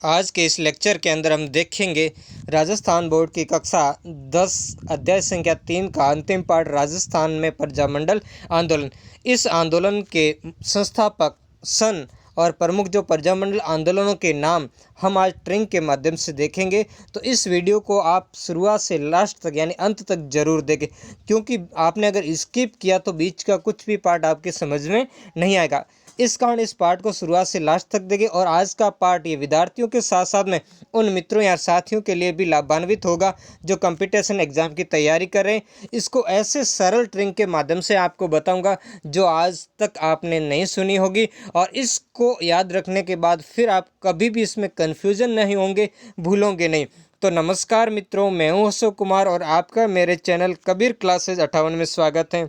आज के इस लेक्चर के अंदर हम देखेंगे राजस्थान बोर्ड की कक्षा 10 अध्याय संख्या 3 का अंतिम पाठ राजस्थान में प्रजामंडल आंदोलन। इस आंदोलन के संस्थापक, सन और प्रमुख जो प्रजामंडल आंदोलनों के नाम हम आज ट्रिंग के माध्यम से देखेंगे। तो इस वीडियो को आप शुरुआत से लास्ट तक यानी अंत तक जरूर देखें, क्योंकि आपने अगर स्किप किया तो बीच का कुछ भी पार्ट आपके समझ में नहीं आएगा। इस कारण इस पार्ट को शुरुआत से लास्ट तक देखें। और आज का पार्ट ये विद्यार्थियों के साथ साथ में उन मित्रों या साथियों के लिए भी लाभान्वित होगा जो कंपटीशन एग्जाम की तैयारी कर रहे हैं। इसको ऐसे सरल ट्रिक के माध्यम से आपको बताऊंगा जो आज तक आपने नहीं सुनी होगी, और इसको याद रखने के बाद फिर आप कभी भी इसमें कन्फ्यूजन नहीं होंगे, भूलोगे नहीं। तो नमस्कार मित्रों, मैं हूं अशोक कुमार और आपका मेरे चैनल कबीर क्लासेज 58 में स्वागत है।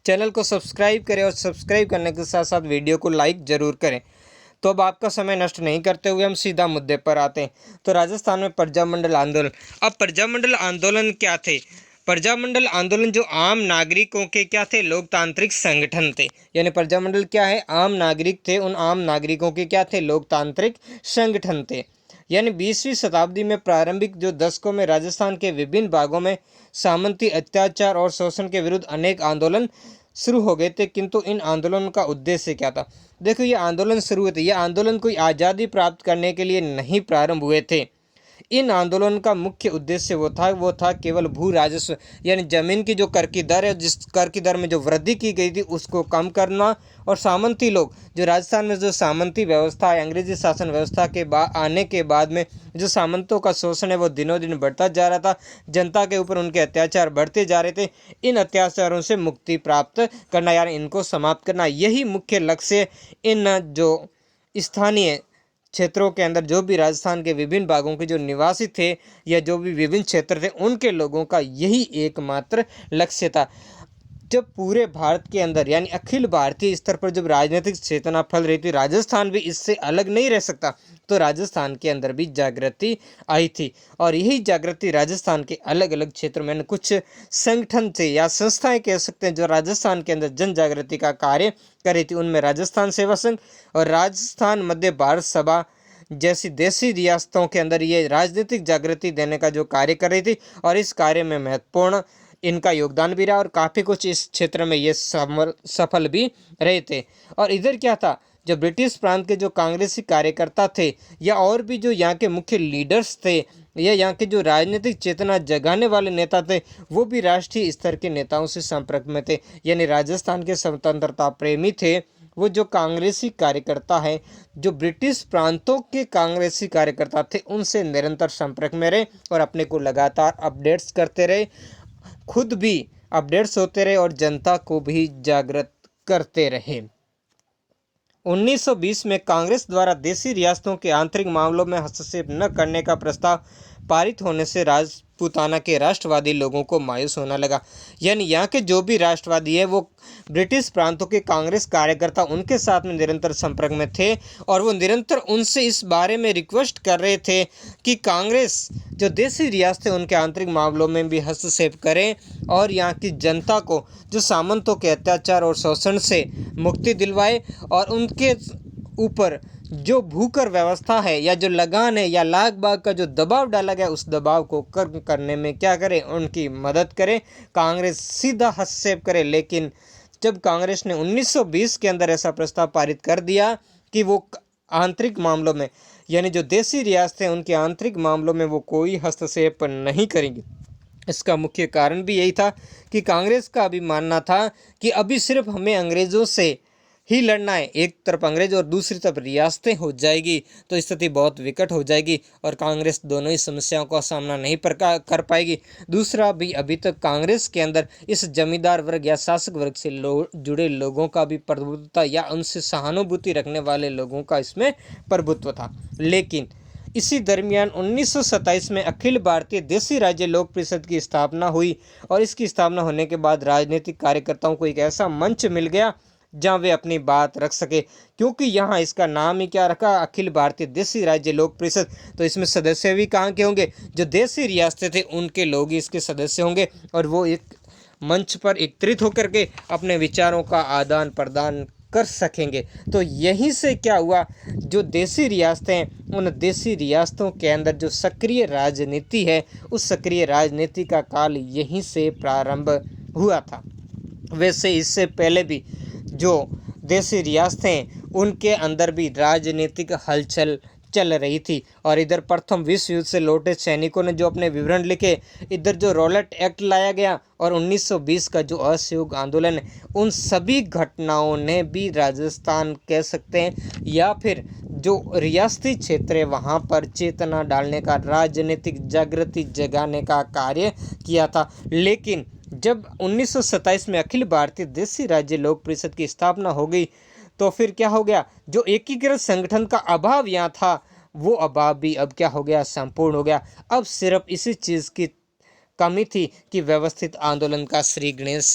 चैनल को सब्सक्राइब करें और सब्सक्राइब करने के साथ साथ वीडियो को लाइक ज़रूर करें। तो अब आपका समय नष्ट नहीं करते हुए हम सीधा मुद्दे पर आते हैं। तो राजस्थान में प्रजामंडल आंदोलन। अब प्रजामंडल आंदोलन क्या थे? प्रजामंडल आंदोलन जो आम नागरिकों के क्या थे? लोकतांत्रिक संगठन थे। यानी प्रजामंडल क्या है? आम नागरिक थे, उन आम नागरिकों के क्या थे? लोकतांत्रिक संगठन थे। यानी 20वीं शताब्दी में प्रारंभिक जो दशकों में राजस्थान के विभिन्न भागों में सामंती अत्याचार और शोषण के विरुद्ध अनेक आंदोलन शुरू हो गए थे। किंतु इन आंदोलनों का उद्देश्य क्या था? देखो, ये आंदोलन शुरू हुए थे, ये आंदोलन कोई आज़ादी प्राप्त करने के लिए नहीं प्रारंभ हुए थे। इन आंदोलन का मुख्य उद्देश्य वो था केवल भू राजस्व यानी जमीन की जो कर की दर है, जिस कर की दर में जो वृद्धि की गई थी उसको कम करना। और सामंती लोग जो राजस्थान में जो सामंती व्यवस्था है, अंग्रेजी शासन व्यवस्था के आने के बाद में जो सामंतों का शोषण है वो दिनों दिन बढ़ता जा रहा था, जनता के ऊपर उनके अत्याचार बढ़ते जा रहे थे। इन अत्याचारों से मुक्ति प्राप्त करना यानी इनको समाप्त करना, यही मुख्य लक्ष्य इन जो स्थानीय क्षेत्रों के अंदर जो भी राजस्थान के विभिन्न भागों के जो निवासी थे या जो भी विभिन्न क्षेत्र थे उनके लोगों का यही एकमात्र लक्ष्य था। जब पूरे भारत के अंदर यानी अखिल भारतीय स्तर पर जब राजनीतिक चेतना फैल रही थी, राजस्थान भी इससे अलग नहीं रह सकता, तो राजस्थान के अंदर भी जागृति आई थी। और यही जागृति राजस्थान के अलग अलग क्षेत्रों में कुछ संगठन थे या संस्थाएं कह सकते हैं जो राजस्थान के अंदर जन जागृति का कार्य कर रही थी। उनमें राजस्थान सेवा संघ और राजस्थान मध्य भारत सभा जैसी देशी रियासतों के अंदर ये राजनीतिक जागृति देने का जो कार्य कर रही थी। और इस कार्य में महत्वपूर्ण इनका योगदान भी रहा और काफ़ी कुछ इस क्षेत्र में ये सफल भी रहे थे। और इधर क्या था, जो ब्रिटिश प्रांत के जो कांग्रेसी कार्यकर्ता थे या और भी जो यहाँ के मुख्य लीडर्स थे या यहाँ के जो राजनीतिक चेतना जगाने वाले नेता थे, वो भी राष्ट्रीय स्तर के नेताओं से संपर्क में थे। यानी राजस्थान के स्वतंत्रता प्रेमी थे वो जो कांग्रेसी कार्यकर्ता हैं, जो ब्रिटिश प्रांतों के कांग्रेसी कार्यकर्ता थे, उनसे निरंतर संपर्क में रहे और अपने को लगातार अपडेट्स करते रहे, खुद भी अपडेट्स होते रहे और जनता को भी जागृत करते रहे। 1920 में कांग्रेस द्वारा देशी रियासतों के आंतरिक मामलों में हस्तक्षेप न करने का प्रस्ताव पारित होने से राजपूताना के राष्ट्रवादी लोगों को मायूस होना लगा। यानी यहाँ के जो भी राष्ट्रवादी है वो ब्रिटिश प्रांतों के कांग्रेस कार्यकर्ता उनके साथ में निरंतर संपर्क में थे और वो निरंतर उनसे इस बारे में रिक्वेस्ट कर रहे थे कि कांग्रेस जो देशी रियासतें उनके आंतरिक मामलों में भी हस्तक्षेप करें और यहाँ की जनता को जो सामंतों के अत्याचार और शोषण से मुक्ति दिलवाए और उनके ऊपर जो भूकर व्यवस्था है या जो लगान है या लाग बाग का जो दबाव डाला गया उस दबाव को कम करने में क्या करें, उनकी मदद करें, कांग्रेस सीधा हस्तक्षेप करे। लेकिन जब कांग्रेस ने 1920 के अंदर ऐसा प्रस्ताव पारित कर दिया कि वो आंतरिक मामलों में यानी जो देशी रियासतें उनके आंतरिक मामलों में वो कोई हस्तक्षेप नहीं करेंगी, इसका मुख्य कारण भी यही था कि कांग्रेस का अभी मानना था कि अभी सिर्फ हमें अंग्रेज़ों से ही लड़ना है। एक तरफ अंग्रेज और दूसरी तरफ रियासतें हो जाएगी तो स्थिति बहुत विकट हो जाएगी और कांग्रेस दोनों ही समस्याओं का सामना नहीं कर पाएगी। दूसरा भी अभी तक कांग्रेस के अंदर इस जमींदार वर्ग या शासक वर्ग से जुड़े लोगों का भी प्रभुत्व था या उनसे सहानुभूति रखने वाले लोगों का इसमें प्रभुत्व था। लेकिन इसी दरमियान 1927 में अखिल भारतीय देशी राज्य लोक परिषद की स्थापना हुई और इसकी स्थापना होने के बाद राजनीतिक कार्यकर्ताओं को एक ऐसा मंच मिल गया जहां वे अपनी बात रख सके, क्योंकि यहाँ इसका नाम ही क्या रखा, अखिल भारतीय देशी राज्य लोक परिषद। तो इसमें सदस्य भी कहाँ के होंगे, जो देशी रियासतें थे उनके लोग ही इसके सदस्य होंगे और वो एक मंच पर एकत्रित होकर के अपने विचारों का आदान प्रदान कर सकेंगे। तो यहीं से क्या हुआ, जो देसी रियासतें हैं उन देसी रियासतों के अंदर जो सक्रिय राजनीति है, उस सक्रिय राजनीति का काल यहीं से प्रारंभ हुआ था। वैसे इससे पहले भी जो देसी रियासतें उनके अंदर भी राजनीतिक हलचल चल रही थी। और इधर प्रथम विश्व युद्ध से लौटे सैनिकों ने जो अपने विवरण लिखे, इधर जो रॉलेट एक्ट लाया गया और 1920 का जो असहयोग आंदोलन है, उन सभी घटनाओं ने भी राजस्थान कह सकते हैं या फिर जो रियासती क्षेत्र है वहाँ पर चेतना डालने का, राजनीतिक जागृति जगाने का कार्य किया था। लेकिन जब 1927 में अखिल भारतीय देसी राज्य लोक परिषद की स्थापना हो गई, तो फिर क्या हो गया, जो एकीकृत संगठन का अभाव यहाँ था, वो अभाव भी अब क्या हो गया, संपूर्ण हो गया। अब सिर्फ इसी चीज़ की कमी थी कि व्यवस्थित आंदोलन का श्री गणेश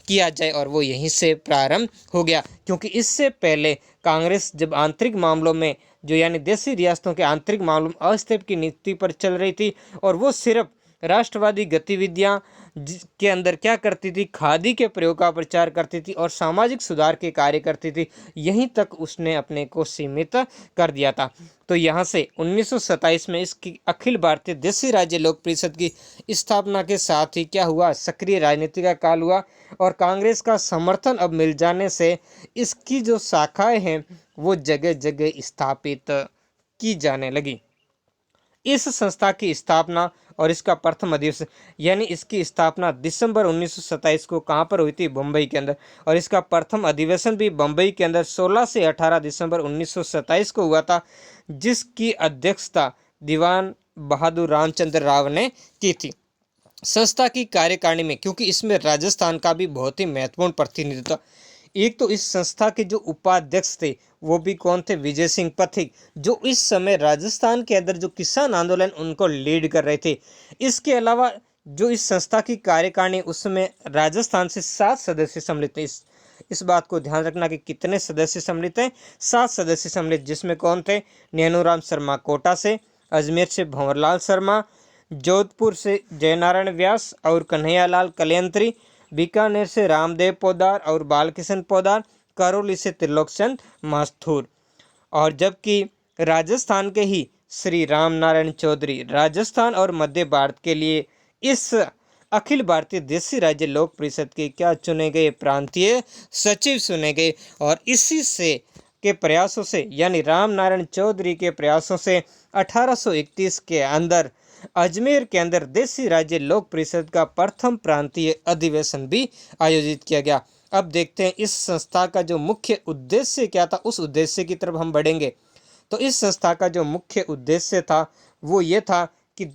किया जाए, और वो यहीं से प्रारंभ हो गया। क्योंकि इससे पहले कांग्रेस जब आंतरिक मामलों में, जो यानी देसी रियासतों के आंतरिक मामलों में हस्तक्षेप की नीति पर चल रही थी, और वो सिर्फ राष्ट्रवादी गतिविधियां के अंदर क्या करती थी, खादी के प्रयोग का प्रचार करती थी और सामाजिक सुधार के कार्य करती थी, यहीं तक उसने अपने को सीमित कर दिया था। तो यहाँ से 1927 में इसकी अखिल भारतीय देसी राज्य लोक परिषद की स्थापना के साथ ही क्या हुआ, सक्रिय राजनीति का काल हुआ, और कांग्रेस का समर्थन अब मिल जाने से इसकी जो शाखाएं हैं वो जगह जगह स्थापित की जाने लगी। इस संस्था की स्थापना और इसका प्रथम अधिवेशन, यानी इसकी स्थापना दिसंबर 1927 को कहाँ पर हुई थी, बम्बई के अंदर, और इसका प्रथम अधिवेशन भी बम्बई के अंदर 16 से 18 दिसंबर 1927 को हुआ था, जिसकी अध्यक्षता दीवान बहादुर रामचंद्र राव ने की थी। संस्था की कार्यकारिणी में, क्योंकि इसमें राजस्थान का भी बहुत ही महत्वपूर्ण प्रतिनिधित्व, एक तो इस संस्था के जो उपाध्यक्ष थे वो भी कौन थे, विजय सिंह पथिक, जो इस समय राजस्थान के अंदर जो किसान आंदोलन उनको लीड कर रहे थे। इसके अलावा जो इस संस्था की कार्यकारिणी, उसमें राजस्थान से 7 सदस्य सम्मिलित थे। इस बात को ध्यान रखना कि कितने सदस्य सम्मिलित हैं, 7 सदस्य सम्मिलित, जिसमें कौन थे, नैनूराम शर्मा कोटा से, अजमेर से भंवरलाल शर्मा, जोधपुर से जयनारायण व्यास और कन्हैयालाल कलयंत्री, बीकानेर से रामदेव पोदार और बालकिशन पोदार, करौली से त्रिलोकचंद मास्थुर, और जबकि राजस्थान के ही श्री राम नारायण चौधरी राजस्थान और मध्य भारत के लिए इस अखिल भारतीय देसी राज्य लोक परिषद के क्या चुने गए, प्रांतीय सचिव चुने गए। और इसी से के प्रयासों से, यानी राम नारायण चौधरी के प्रयासों से 1831 के अंदर अजमेर के अंदर देसी राज्य लोक परिषद का प्रथम प्रांतीय अधिवेशन भी आयोजित किया गया। अब देखते हैं इस संस्था का जो मुख्य उद्देश्य क्या था, उस उद्देश्य की तरफ हम बढ़ेंगे। तो इस संस्था का जो मुख्य उद्देश्य था वो ये था कि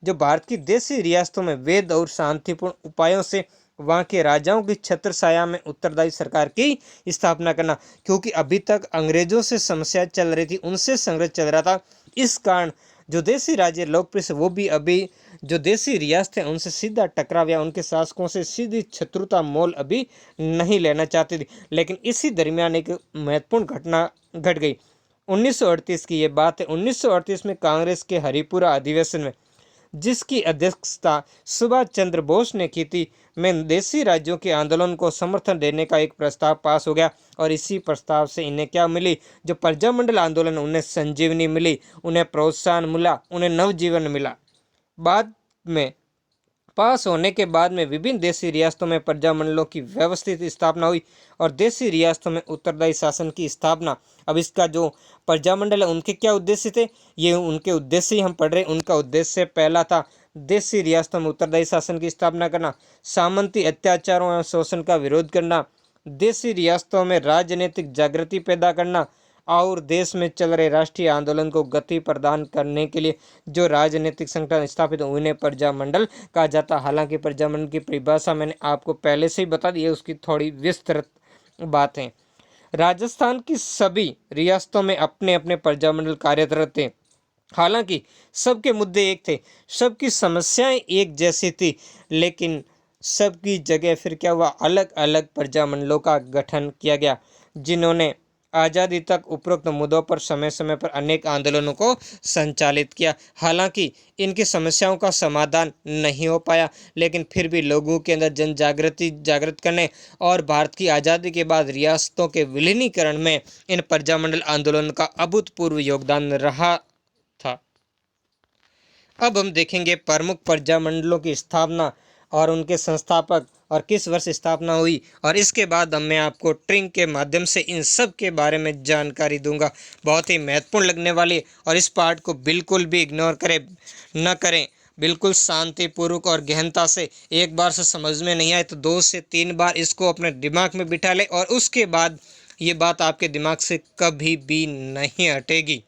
जो भारत की देसी रियासतों में वैध और शांतिपूर्ण उपायों से वहाँ के राजाओं की छत्रछाया में उत्तरदायी सरकार की स्थापना करना, क्योंकि अभी तक अंग्रेजों से समस्या चल रही थी, उनसे संघर्ष चल रहा था। इस कारण जो देसी राज्य लोक परिषद, वो भी अभी जो देसी रियासत हैं उनसे सीधा टकराव या उनके शासकों से सीधी शत्रुता मोल अभी नहीं लेना चाहती थी। लेकिन इसी दरमियान एक महत्वपूर्ण घटना घट गई। 1938 की ये बात है। 1938 में कांग्रेस के हरिपुरा अधिवेशन में, जिसकी अध्यक्षता सुभाष चंद्र बोस ने की थी, में देसी राज्यों के आंदोलन को समर्थन देने का एक प्रस्ताव पास हो गया। और इसी प्रस्ताव से इन्हें क्या मिली, जो प्रजामंडल आंदोलन, उन्हें संजीवनी मिली, उन्हें प्रोत्साहन मिला, उन्हें नवजीवन मिला। बाद में पास होने के बाद में विभिन्न देसी रियासतों में प्रजामंडलों की व्यवस्थित स्थापना हुई और देसी रियासतों में उत्तरदायी शासन की स्थापना। अब इसका जो प्रजामंडल है उनके क्या उद्देश्य थे, ये उनके उद्देश्य ही हम पढ़ रहे हैं। उनका उद्देश्य पहला था देसी रियासतों में उत्तरदायी शासन की स्थापना करना, सामंती अत्याचारों एवं शोषण का विरोध करना, देसी रियासतों में राजनीतिक जागृति पैदा करना और देश में चल रहे राष्ट्रीय आंदोलन को गति प्रदान करने के लिए जो राजनीतिक संगठन स्थापित हुए उन्हें प्रजामंडल कहा जाता। हालांकि प्रजामंडल की परिभाषा मैंने आपको पहले से ही बता दी है, उसकी थोड़ी विस्तृत बात है। राजस्थान की सभी रियासतों में अपने अपने प्रजामंडल कार्यरत थे। हालांकि सबके मुद्दे एक थे, सबकी समस्याएं एक जैसी थी, लेकिन सबकी जगह फिर क्या हुआ, अलग अलग प्रजामंडलों का गठन किया गया, जिन्होंने आज़ादी तक उपरोक्त मुद्दों पर समय समय पर अनेक आंदोलनों को संचालित किया। हालांकि इनकी समस्याओं का समाधान नहीं हो पाया, लेकिन फिर भी लोगों के अंदर जागृत करने और भारत की आज़ादी के बाद रियासतों के विलीनीकरण में इन प्रजामंडल आंदोलन का अभूतपूर्व योगदान रहा था। अब हम देखेंगे प्रमुख प्रजामंडलों की स्थापना और उनके संस्थापक और किस वर्ष स्थापना हुई, और इसके बाद मैं आपको ट्रिंग के माध्यम से इन सब के बारे में जानकारी दूंगा। बहुत ही महत्वपूर्ण लगने वाली, और इस पार्ट को बिल्कुल भी इग्नोर करें। बिल्कुल शांतिपूर्वक और गहनता से एक बार से समझ में नहीं आए तो 2 से 3 बार इसको अपने दिमाग में बिठा ले, और उसके बाद ये बात आपके दिमाग से कभी भी नहीं हटेगी।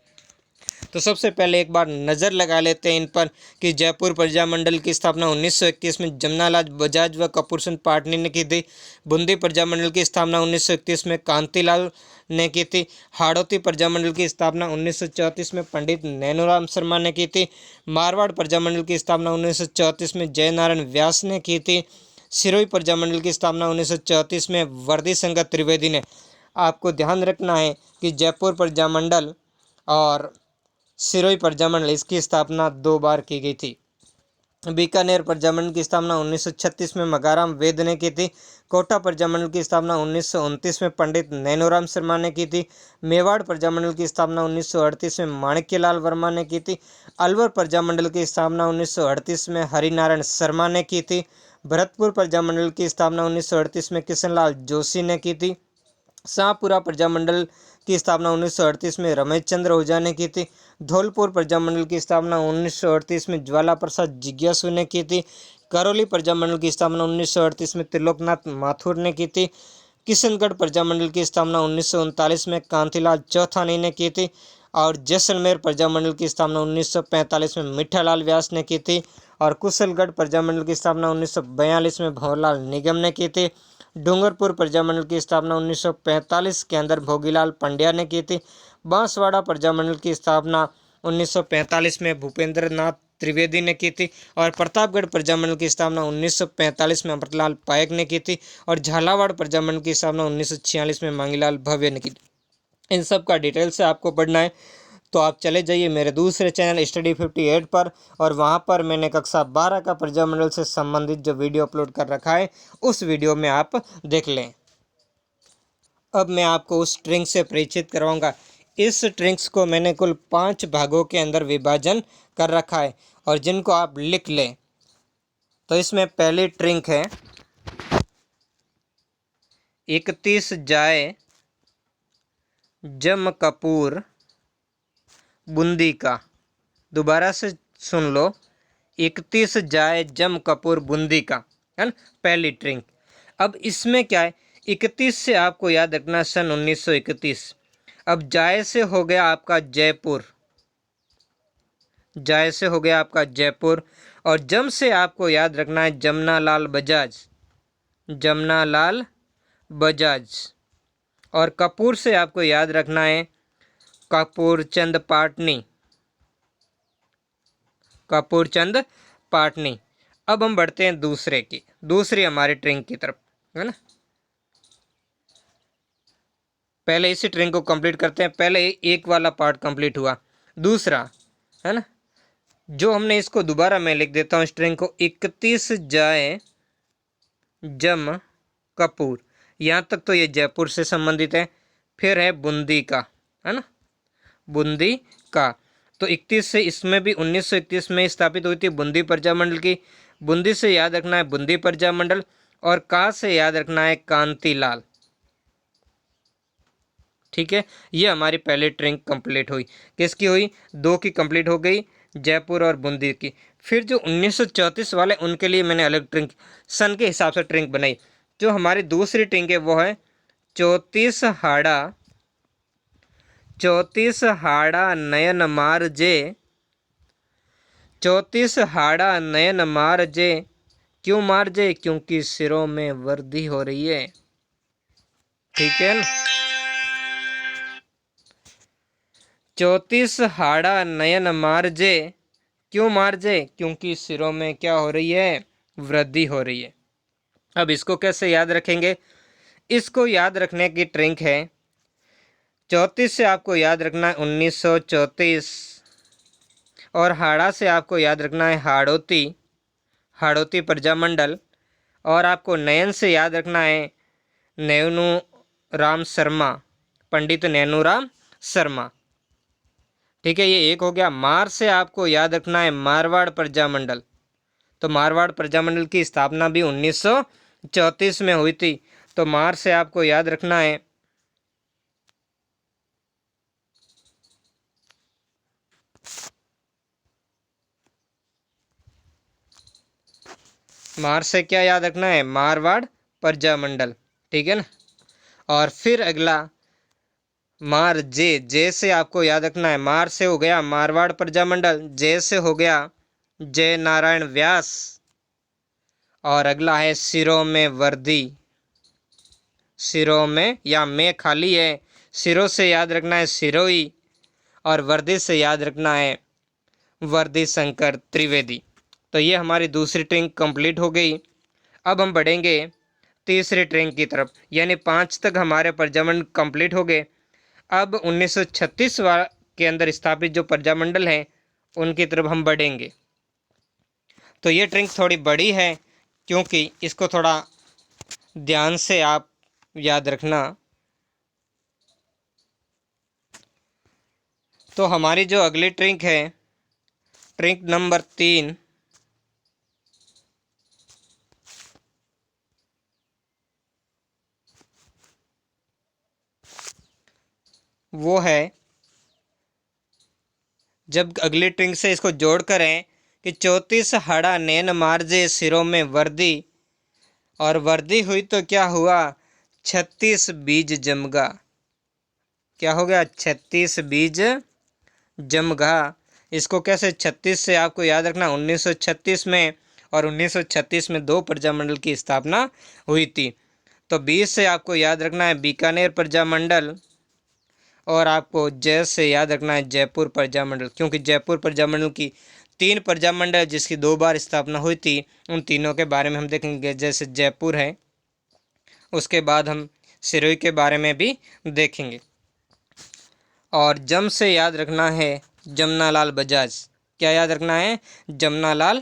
तो सबसे पहले एक बार नज़र लगा लेते हैं इन पर कि जयपुर प्रजामंडल की स्थापना 1921 में जमनालाल बजाज व कपूर चंद पाटनी ने की थी। बूंदी प्रजामंडल की स्थापना 1931 में कांतिलाल ने की थी। हाड़ौती प्रजामंडल की स्थापना 1934 में पंडित नैनूराम शर्मा ने की थी। मारवाड़ प्रजामंडल की स्थापना 1934 में जयनारायण व्यास ने की थी। सिरोही प्रजामंडल की स्थापना 1934 में वर्दी शंकर त्रिवेदी ने। आपको ध्यान रखना है कि जयपुर प्रजामंडल और सिरोही प्रजामंडल इसकी स्थापना 2 बार की गई थी। बीकानेर प्रजामंडल की स्थापना 1936 में मगाराम वेद ने की थी। कोटा प्रजामंडल की स्थापना 1929 में पंडित नैनूराम शर्मा ने की थी। मेवाड़ प्रजामंडल की स्थापना 1938 में माणिक्यलाल वर्मा ने की थी। अलवर प्रजामंडल की स्थापना 1938 में हरिनारायण शर्मा ने की थी। भरतपुर प्रजामंडल की स्थापना 1938 में किशनलाल जोशी ने की थी। शाहपुरा प्रजामंडल की स्थापना 1938 में रमेश चंद्र ओझा ने की थी। धौलपुर प्रजामंडल की स्थापना 1938 में ज्वाला प्रसाद जिज्ञासु ने की थी। करौली प्रजामंडल की स्थापना 1938 में त्रिलोकनाथ माथुर ने की थी। किशनगढ़ प्रजामंडल की स्थापना 1939 में कांतिलाल चौथानी ने की थी। और जैसलमेर प्रजामंडल की स्थापना 1945 में मिठालाल व्यास ने की थी। और कुशलगढ़ प्रजामंडल की स्थापना 1942 में भंवरलाल निगम ने की थी। डूंगरपुर प्रजामंडल की स्थापना 1945 के अंदर भोगीलाल पंड्या ने की थी। बांसवाड़ा प्रजामंडल की स्थापना 1945 में भूपेंद्र नाथ त्रिवेदी ने की थी। और प्रतापगढ़ प्रजामंडल की स्थापना 1945 में अमृतलाल पायक ने की थी। और झालावाड़ प्रजामंडल की स्थापना 1946 में मांगीलाल भव्य ने की थी। इन सब का डिटेल से आपको पढ़ना है तो आप चले जाइए मेरे दूसरे चैनल स्टडी 58 पर, और वहाँ पर मैंने कक्षा 12 का प्रजामंडल से संबंधित जो वीडियो अपलोड कर रखा है उस वीडियो में आप देख लें। अब मैं आपको उस ट्रिंग से परिचित करवाऊंगा। इस ट्रिंक्स को मैंने कुल 5 भागों के अंदर विभाजन कर रखा है और जिनको आप लिख लें। तो इसमें पहली ट्रिंक है 31 जाए जम कपूर बूंदी का। दोबारा से सुन लो, 31 जाए जम कपूर बूंदी का, है ना, पहली ट्रिंक। अब इसमें क्या है, 31 से आपको याद रखना सन 1931। अब जाए से हो गया आपका जयपुर, जाए से हो गया आपका जयपुर। और जम से आपको याद रखना है जमनालाल बजाज, जमनालाल बजाज। और कपूर से आपको याद रखना है कपूर चंद पाटनी, कपूर चंद पाटनी। अब हम बढ़ते हैं दूसरी हमारी ट्रिंक की तरफ, है ना। पहले इसी ट्रिंक को कंप्लीट करते हैं। पहले एक वाला पार्ट कंप्लीट हुआ, दूसरा, है ना, जो हमने इसको दोबारा मैं लिख देता हूँ इस ट्रिंक को। 31 जाए जम कपूर, यहाँ तक तो ये जयपुर से संबंधित है। फिर है बूंदी का, है ना, बूंदी का। तो 31 से इसमें भी 1931 में स्थापित हुई थी बूंदी प्रजामंडल की। बूंदी से याद रखना है बूंदी प्रजामंडल, और का से याद रखना है कांतिलाल। ठीक है, ये हमारी पहली ट्रिंक कंप्लीट हुई। किसकी हुई? 2 की कंप्लीट हो गई, जयपुर और बूंदी की। फिर जो 1934 वाले उनके लिए मैंने अलग ट्रिंक सन के हिसाब से ट्रिंक बनाई। जो हमारी दूसरी ट्रिंक है वो है 34 हाड़ा नयन मारजे, 34 हाड़ा नयन मारजे। क्यों मारजे? क्योंकि सिरों में वर्दी हो रही है। ठीक है ना। 34 हाड़ा नयन मारजे, क्यों मारजे? क्योंकि सिरों में क्या हो रही है? वृद्धि हो रही है। अब इसको कैसे याद रखेंगे? इसको याद रखने की ट्रिंक है 34 से आपको याद रखना है 1934, और हाड़ा से आपको याद रखना है हाड़ौती, हाड़ौती प्रजामंडल, और आपको नयन से याद रखना है नैनू राम शर्मा, पंडित नैनू राम शर्मा। ठीक है, ये एक हो गया। मार से आपको याद रखना है मारवाड़ प्रजामंडल, तो मारवाड़ प्रजामंडल की स्थापना भी 1934 में हुई थी। तो मार से आपको याद रखना है मार से क्या याद रखना है, मारवाड़ प्रजामंडल। ठीक है ना। और फिर अगला मार जे से आपको याद रखना है, मार से हो गया मारवाड़ प्रजामंडल, जे से हो गया जय नारायण व्यास, और अगला है सिरों में वर्दी, सिरों में या में खाली है, सिरों से याद रखना है सिरोही, और वर्दी से याद रखना है वर्दी शंकर त्रिवेदी। तो ये हमारी दूसरी ट्रेन कंप्लीट हो गई। अब हम बढ़ेंगे तीसरी ट्रेन की तरफ, यानी 5 तक हमारे प्रजामंडल कंप्लीट हो गए। अब 1936 के अंदर स्थापित जो प्रजामंडल हैं उनकी तरफ हम बढ़ेंगे। तो ये ट्रेन थोड़ी बड़ी है, क्योंकि इसको थोड़ा ध्यान से आप याद रखना। तो हमारी जो अगली ट्रिंक है, ट्रिंक नंबर 3, वो है, जब अगली ट्रिंक से इसको जोड़ करें कि 34 हड़ा नैन मारजे सिरों में वर्दी, और वर्दी हुई तो क्या हुआ 36 बीज जमगा। क्या हो गया 36 बीज जमगा। इसको कैसे, 36 से आपको याद रखना 1936 में, और 1936 में 2 प्रजामंडल की स्थापना हुई थी। तो 20 से आपको याद रखना है बीकानेर प्रजामंडल, और आपको जय से याद रखना है जयपुर प्रजामंडल, क्योंकि जयपुर प्रजामंडल की 3 प्रजामंडल जिसकी 2 बार स्थापना हुई थी, उन तीनों के बारे में हम देखेंगे। जैसे जयपुर है, उसके बाद हम सिरोही के बारे में भी देखेंगे। और जम से याद रखना है जमनालाल बजाज। क्या याद रखना है, जमनालाल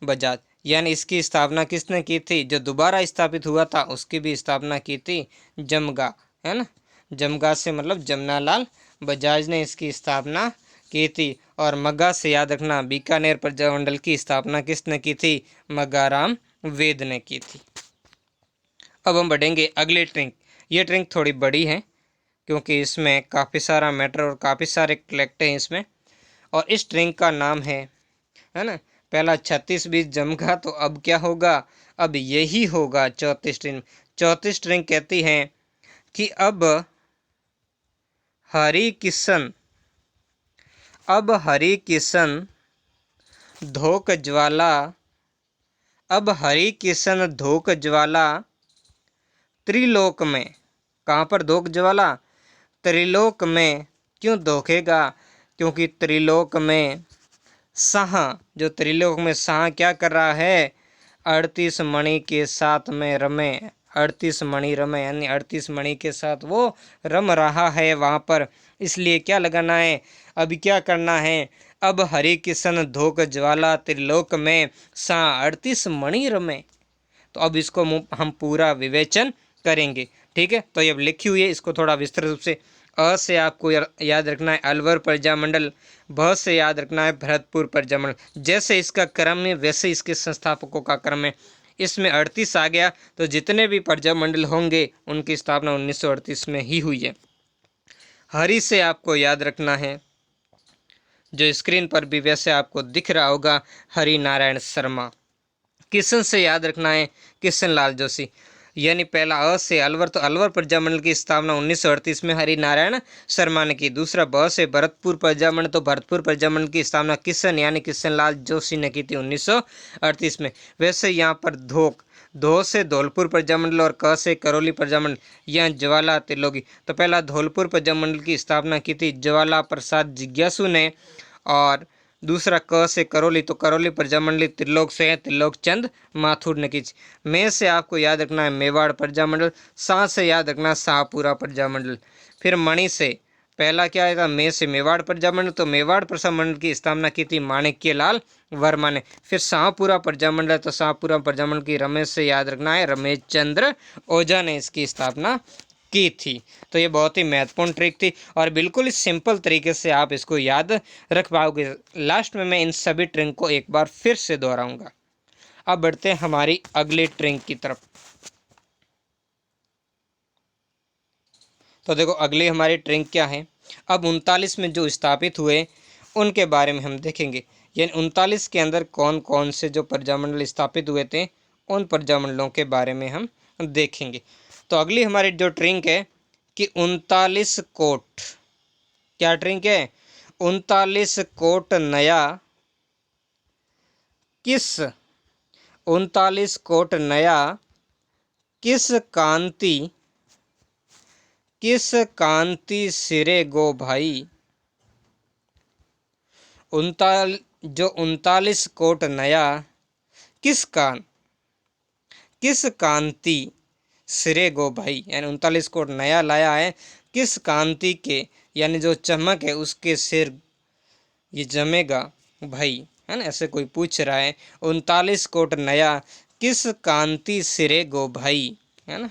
बजाज। यानी इसकी स्थापना किसने की थी, जो दोबारा स्थापित हुआ था उसकी भी स्थापना की थी जमगा, है ना। जमगा से मतलब जमनालाल बजाज ने इसकी स्थापना की थी। और मग्गा से याद रखना बीकानेर प्रजामंडल की स्थापना किसने की थी, मग्गाराम वेद ने की थी। अब हम बढ़ेंगे अगले ट्रिंक। ये ट्रिंक थोड़ी बड़ी है, क्योंकि इसमें काफ़ी सारा मैटर और काफ़ी सारे कलेक्ट हैं इसमें। और इस ट्रिंक का नाम है ना, पहला 36 बीज जमगा, तो अब क्या होगा, अब यही होगा 34 ट्रिंक। 34 ट्रिंक कहती हैं कि अब हरि किशन, अब हरि किशन धोक ज्वाला, अब हरि किशन धोक ज्वाला त्रिलोक में। कहाँ पर धोक ज्वाला, त्रिलोक में। क्यों धोखेगा, क्योंकि त्रिलोक में शाह, जो त्रिलोक में शाह क्या कर रहा है, 38 मणि के साथ में रमे, 38 मणि रमे, यानी 38 मणि के साथ वो रम रहा है वहाँ पर। इसलिए क्या लगाना है, अब क्या करना है, अब हरि किशन धोक ज्वाला त्रिलोक में शाह 38 मणि रमे। तो अब इसको हम पूरा विवेचन करेंगे। ठीक है, तो ये अब लिखी हुई है, इसको थोड़ा विस्तृत रूप से। अ से आपको याद रखना है अलवर प्रजामंडल, भ से याद रखना है भरतपुर प्रजामंडल। जैसे इसका क्रम है वैसे इसके संस्थापकों का क्रम है। इसमें 38 आ गया, तो जितने भी प्रजामंडल होंगे उनकी स्थापना 1938 में ही हुई है। हरि से आपको याद रखना है, जो स्क्रीन पर भी वैसे आपको दिख रहा होगा, हरि नारायण शर्मा। किशन से याद रखना है किशन लाल जोशी। यानी पहला अ से अलवर, तो अलवर प्रजामंडल की स्थापना 1938 में हरि नारायण शर्मा ने की। दूसरा ब से भरतपुर प्रजामंडल, तो भरतपुर प्रजामंडल की स्थापना किशन यानी किशन लाल जोशी ने की थी 1938 में। वैसे यहाँ पर धो से धौलपुर प्रजामंडल, और क से करौली प्रजामंडल, यहाँ ज्वाला त्रिलोकी। तो पहला धौलपुर प्रजामंडल की स्थापना की थी ज्वाला प्रसाद जिज्ञासु ने, और दूसरा क से करौली, तो करौली प्रजामंडली त्रिलोक से है त्रिलोक चंद माथुर ने की। में से आपको याद रखना है मेवाड़ प्रजामंडल, शाह से याद रखना शाहपुरा प्रजामंडल। फिर मणि से पहला क्या आएगा, मे से मेवाड़ प्रजामंडल, तो मेवाड़ प्रजामंडल की स्थापना की थी माणिक्य लाल वर्मा ने। फिर शाहपुरा प्रजामंडल, तो शाहपुरा प्रजामंडल की रमेश से याद रखना है, रमेश चंद्र ओझा ने इसकी स्थापना की थी। तो ये बहुत ही महत्वपूर्ण ट्रिक थी और बिल्कुल ही सिंपल तरीके से आप इसको याद रख पाओगे। लास्ट में मैं इन सभी ट्रिक को एक बार फिर से दोहराऊंगा। अब बढ़ते हैं हमारी अगली ट्रिक की तरफ। तो देखो अगली हमारी ट्रिक क्या है, अब 39 में जो स्थापित हुए उनके बारे में हम देखेंगे। यानी 39 के अंदर कौन कौन से जो प्रजामंडल स्थापित हुए थे उन प्रजामंडलों के बारे में हम देखेंगे। तो अगली हमारी जो ट्रिक है कि 39 कोट, क्या ट्रिक है, 39 कोट नया किस 39 कोट नया किस कांति सिरे गो भाई। जो 39 कोट नया किस कांति सिरे गो भाई, यानी 39 कोट नया लाया है किस कांति के, यानी जो चमक है उसके सिर ये जमेगा भाई, है ना, ऐसे कोई पूछ रहा है। 39 कोट नया किस कांति सिरे गो भाई, है ना,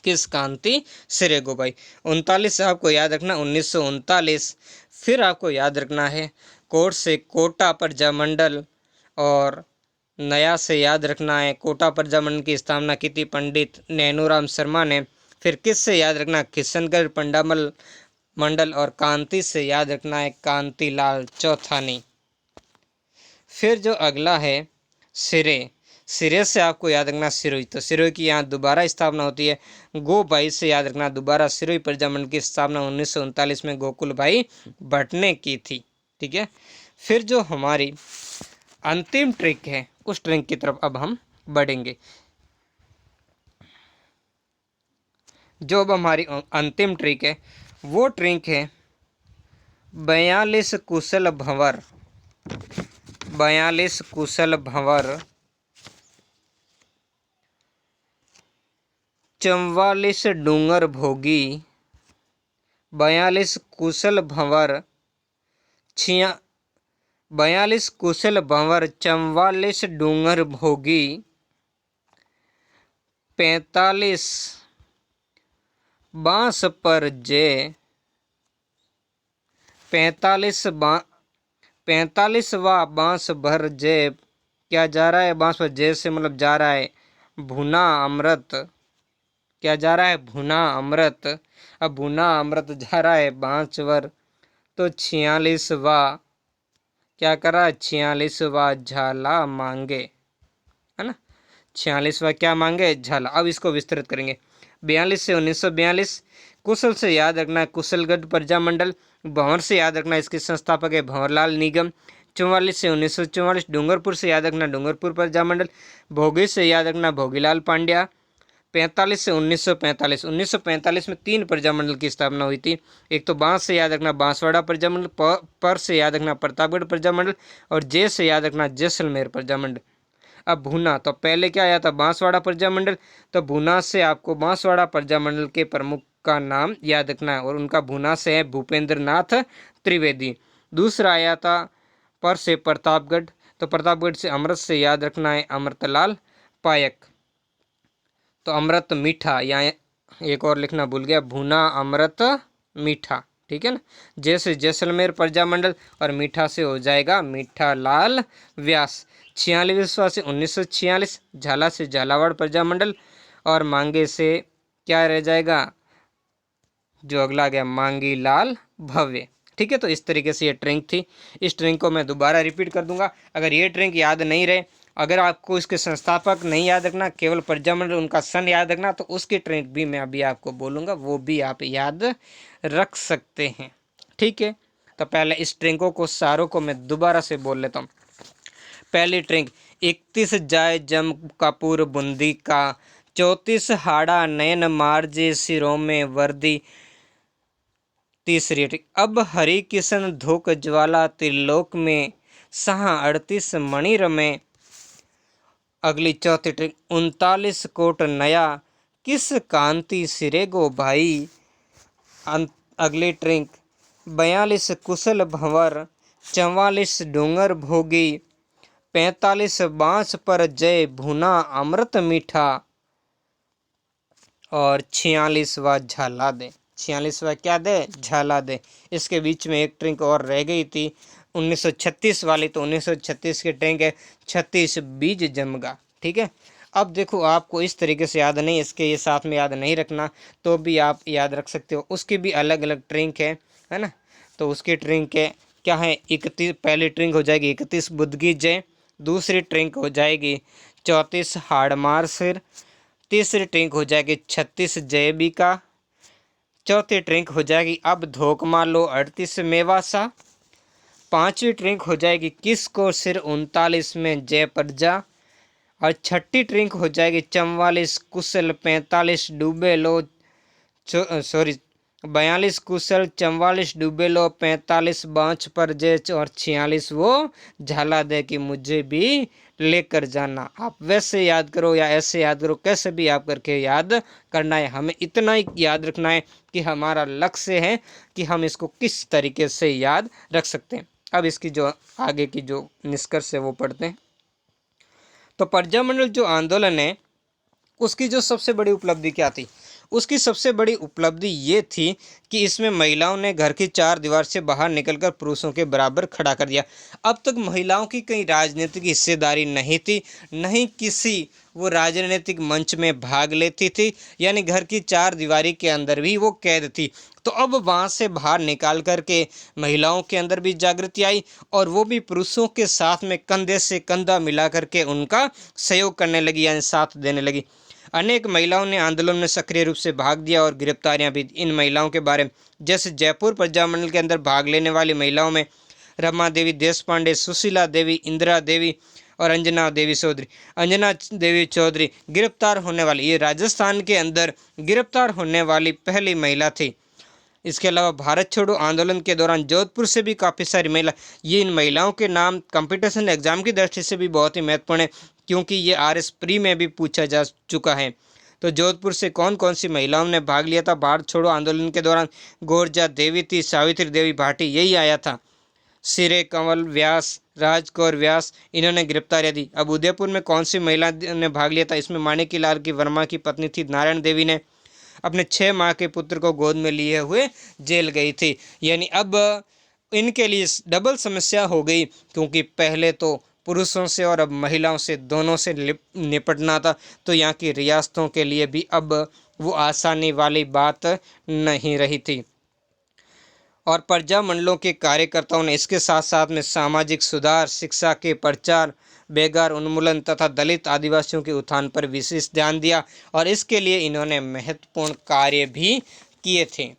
किस कांति सिरे गो भाई। 39 से आपको याद रखना 1939। फिर आपको याद रखना है कोट से कोटा प्रजामंडल, और नया से याद रखना है कोटा प्रजामंडल की स्थापना की थी पंडित नैनूराम शर्मा ने। फिर किस से याद रखना, किशनगढ़ पंडामल मंडल, और कांति से याद रखना है कांतिलाल चौथा ने। फिर जो अगला है सिरे, सिरे से आपको याद रखना सिरोही, तो सिरोही की यहाँ दोबारा स्थापना होती है। गो भाई से याद रखना दोबारा सिरोही प्रजामंडल की स्थापना 1939 में गोकुल भाई भट्ट ने की थी। ठीक है, फिर जो हमारी अंतिम ट्रिक है उस ट्रिक की तरफ अब हम बढ़ेंगे। जो अब हमारी अंतिम ट्रिक है वो ट्रिक है 42 कुशल भंवर। 42 कुशल भंवर 44 डूंगर भोगी। 42 कुशल भंवर 42 कुशल भंवर 44 डूंगर भोगी। 45 बांस पर जय। 45वां बांस भर जय, क्या जा रहा है बांस पर जय से मतलब जा रहा है भुना अमृत, क्या जा रहा है भुना अमृत। अब भुना अमृत जा रहा है बांस पर, तो 46वां क्या कर रहा है, 46वां झाला मांगे, है ना, 46वां क्या मांगे, झाला। अब इसको विस्तृत करेंगे। 42 से 1942 कुशल से याद रखना है कुशलगढ़ प्रजामंडल। भंवर से याद रखना इसके संस्थापक है भंवरलाल निगम। 44 से 1944 डूंगरपुर से याद रखना डूंगरपुर प्रजामंडल। भोगी से याद रखना भोगीलाल पांड्या। 45 से 1945 1945 में 3 प्रजामंडल की स्थापना हुई थी। एक तो बांस से याद रखना बांसवाड़ा प्रजामंडल, पर से याद रखना प्रतापगढ़ प्रजामंडल, और जे से याद रखना जैसलमेर प्रजामंडल। अब भूना, तो पहले क्या आया था बांसवाड़ा प्रजामंडल, तो भूना से आपको बांसवाड़ा प्रजामंडल के प्रमुख का नाम याद रखना है, और उनका भूना से है भूपेंद्र नाथ त्रिवेदी। दूसरा आया था पर से प्रतापगढ़, तो प्रतापगढ़ से अमृत से याद रखना है अमृतलाल पायक। तो अमृत मीठा, यहाँ एक और लिखना भूल गया, भूना अमृत मीठा, ठीक है ना। जैसे जैसलमेर प्रजामंडल, और मीठा से हो जाएगा मीठा लाल व्यास। 46वां से 1946 झाला से झालावाड़ प्रजामंडल, और मांगे से क्या रह जाएगा, जो अगला गया मांगी लाल भव्य। ठीक है, तो इस तरीके से ये ट्रिक थी। इस ट्रिक को मैं दोबारा रिपीट कर दूंगा। अगर ये ट्रिक याद नहीं रहे, अगर आपको इसके संस्थापक नहीं याद रखना, केवल प्रजामंडल उनका सन याद रखना, तो उसकी ट्रिक भी मैं अभी आपको बोलूँगा, वो भी आप याद रख सकते हैं। ठीक है, तो पहले इस ट्रिकों को सारों को मैं दोबारा से बोल लेता हूँ। पहली ट्रिक 31 जाए जम कपूर बूंदी का, 34 हाड़ा नयन मारजे सिरों में वर्दी। तीसरी ट्रिक अब हरि किशन धोक ज्वाला त्रिलोक में, सहा 38 मणि रमे। अगली चौथी ट्रिक 39 कोट नया किस कांति सिरे गो भाई। अगली ट्रिंक 42 कुशल भंवर, 44 डूंगर भोगी, 45 बांस पर जय भुना अमृत मीठा और 46वां झाला दे। 46वां क्या दे? झाला दे। इसके बीच में एक ट्रिंक और रह गई थी 1936 वाली, तो 1936 की ट्रिंक है 36 बीज जमगा। ठीक है, अब देखो आपको इस तरीके से याद नहीं, इसके ये साथ में याद नहीं रखना तो भी आप याद रख सकते हो। उसकी भी अलग अलग ट्रिंक है ना। तो उसकी ट्रिंक है क्या है? 31, पहली ट्रिंक हो जाएगी 31 बुद्ध की जय, दूसरी ट्रिंक हो जाएगी 34 हाड़मार सिर, तीसरी ट्रिंक हो जाएगी 36 जयबी का, चौथी ट्रिंक हो जाएगी अब धोख मार लो 38 मेवासा, पांचवी ट्रिंक हो जाएगी किसको सिर 39 में जय प्रजा, और छठी ट्रिंक हो जाएगी 44 कुशल 45 डूबे लो 42 कुशल 44 डूबे लो 45 बाँच पर जय और 46 वो झाला दे कि मुझे भी लेकर जाना। आप वैसे याद करो या ऐसे याद करो, कैसे भी आप करके याद करना है। हमें इतना ही याद रखना है कि हमारा लक्ष्य है कि हम इसको किस तरीके से याद रख सकते हैं। अब इसकी जो आगे की जो निष्कर्ष है वो पढ़ते हैं। तो प्रजामंडल जो आंदोलन है उसकी जो सबसे बड़ी उपलब्धि क्या थी? उसकी सबसे बड़ी उपलब्धि ये थी कि इसमें महिलाओं ने घर की चार दीवार से बाहर निकलकर पुरुषों के बराबर खड़ा कर दिया। अब तक महिलाओं की कहीं राजनीतिक हिस्सेदारी नहीं थी, नहीं किसी वो राजनीतिक मंच में भाग लेती थी, यानी घर की चार दीवारी के अंदर भी वो कैद थी। तो अब वहाँ से बाहर निकाल करके महिलाओं के अंदर भी जागृति आई और वो भी पुरुषों के साथ में कंधे से कंधा मिला करके उनका सहयोग करने लगी, यानी साथ देने लगी। अनेक महिलाओं ने आंदोलन में सक्रिय रूप से भाग दिया और गिरफ्तारियां भी। इन महिलाओं के बारे में जैसे जयपुर प्रजामंडल के अंदर भाग लेने वाली महिलाओं में रमा देवी देशपांडे, सुशीला देवी, इंदिरा देवी और अंजना देवी चौधरी। अंजना देवी चौधरी गिरफ्तार होने वाली, ये राजस्थान के अंदर गिरफ्तार होने वाली पहली महिला थी। इसके अलावा भारत छोड़ो आंदोलन के दौरान जोधपुर से भी काफ़ी सारी महिला, ये इन महिलाओं के नाम कंपटीशन एग्जाम की दृष्टि से भी बहुत ही महत्वपूर्ण है क्योंकि ये RS प्री में भी पूछा जा चुका है। तो जोधपुर से कौन कौन सी महिलाओं ने भाग लिया था भारत छोड़ो आंदोलन के दौरान? गौरजा देवी थी, सावित्री देवी भाटी यही आया था, सिरे कंवल व्यास, राजकौर व्यास, इन्होंने गिरफ्तारियां दी। अब उदयपुर में कौन सी महिला ने भाग लिया था? इसमें माणिक्यलाल की वर्मा की पत्नी थी नारायण देवी ने अपने 6 माह के पुत्र को गोद में लिए हुए जेल गई थी। यानी अब इनके लिए डबल समस्या हो गई क्योंकि पहले तो पुरुषों से और अब महिलाओं से दोनों से निपटना था। तो यहाँ की रियासतों के लिए भी अब वो आसानी वाली बात नहीं रही थी। और प्रजामंडलों के कार्यकर्ताओं ने इसके साथ साथ में सामाजिक सुधार, शिक्षा के प्रचार, बेकार उन्मूलन तथा दलित आदिवासियों के उत्थान पर विशेष ध्यान दिया और इसके लिए इन्होंने महत्वपूर्ण कार्य भी किए थे।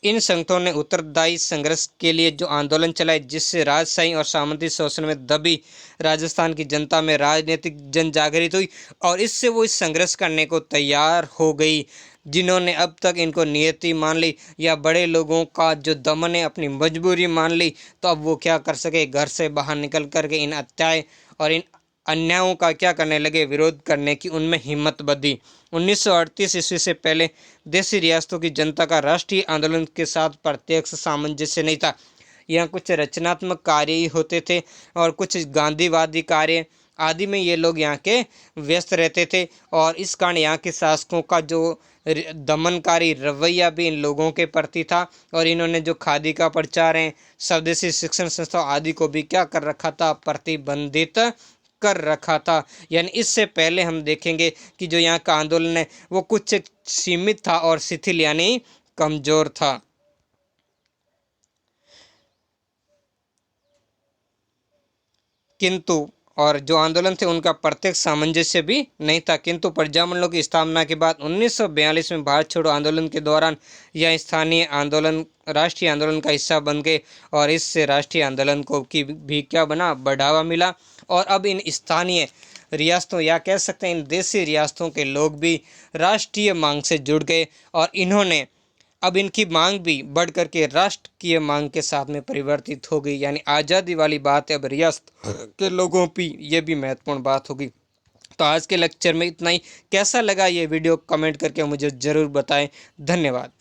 इन संगठनों ने उत्तरदायी संघर्ष के लिए जो आंदोलन चलाए जिससे राजशाही और सामंती शोषण में दबी राजस्थान की जनता में राजनीतिक जन जागृत हुई और इससे वो इस संघर्ष करने को तैयार हो गई। जिन्होंने अब तक इनको नियति मान ली या बड़े लोगों का जो दमन है अपनी मजबूरी मान ली, तो अब वो क्या कर सके, घर से बाहर निकल करके इन अत्याचार और इन अन्यायों का क्या करने लगे, विरोध करने की उनमें हिम्मत बढ़ी। 1938 ईस्वी से पहले देशी रियासतों की जनता का राष्ट्रीय आंदोलन के साथ प्रत्यक्ष सामंजस्य नहीं था। यहाँ कुछ रचनात्मक कार्य ही होते थे और कुछ गांधीवादी कार्य आदि में ये लोग यहाँ के व्यस्त रहते थे और इस कारण यहाँ के शासकों का जो दमनकारी रवैया भी इन लोगों के प्रति था और इन्होंने जो खादी का प्रचार है, स्वदेशी शिक्षण संस्था आदि को भी क्या कर रखा था, प्रतिबंधित कर रखा था। यानी इससे पहले हम देखेंगे कि जो यहाँ का आंदोलन है वो कुछ सीमित था और शिथिल यानी कमजोर था। किंतु और जो आंदोलन थे उनका प्रत्यक्ष सामंजस्य भी नहीं था। किंतु प्रजामंडलों की स्थापना के बाद 1942 में भारत छोड़ो आंदोलन के दौरान यह स्थानीय आंदोलन राष्ट्रीय आंदोलन का हिस्सा बन गए और इससे राष्ट्रीय आंदोलन को की भी क्या बना, बढ़ावा मिला। और अब इन स्थानीय रियासतों या कह सकते हैं इन देशी रियासतों के लोग भी राष्ट्रीय मांग से जुड़ गए और इन्होंने अब इनकी मांग भी बढ़ करके राष्ट्र की मांग के साथ में परिवर्तित हो गई। यानी आज़ादी वाली बात है अब रियासत के लोगों की, ये भी महत्वपूर्ण बात होगी। तो आज के लेक्चर में इतना ही। कैसा लगा ये वीडियो कमेंट करके मुझे ज़रूर बताएं। धन्यवाद।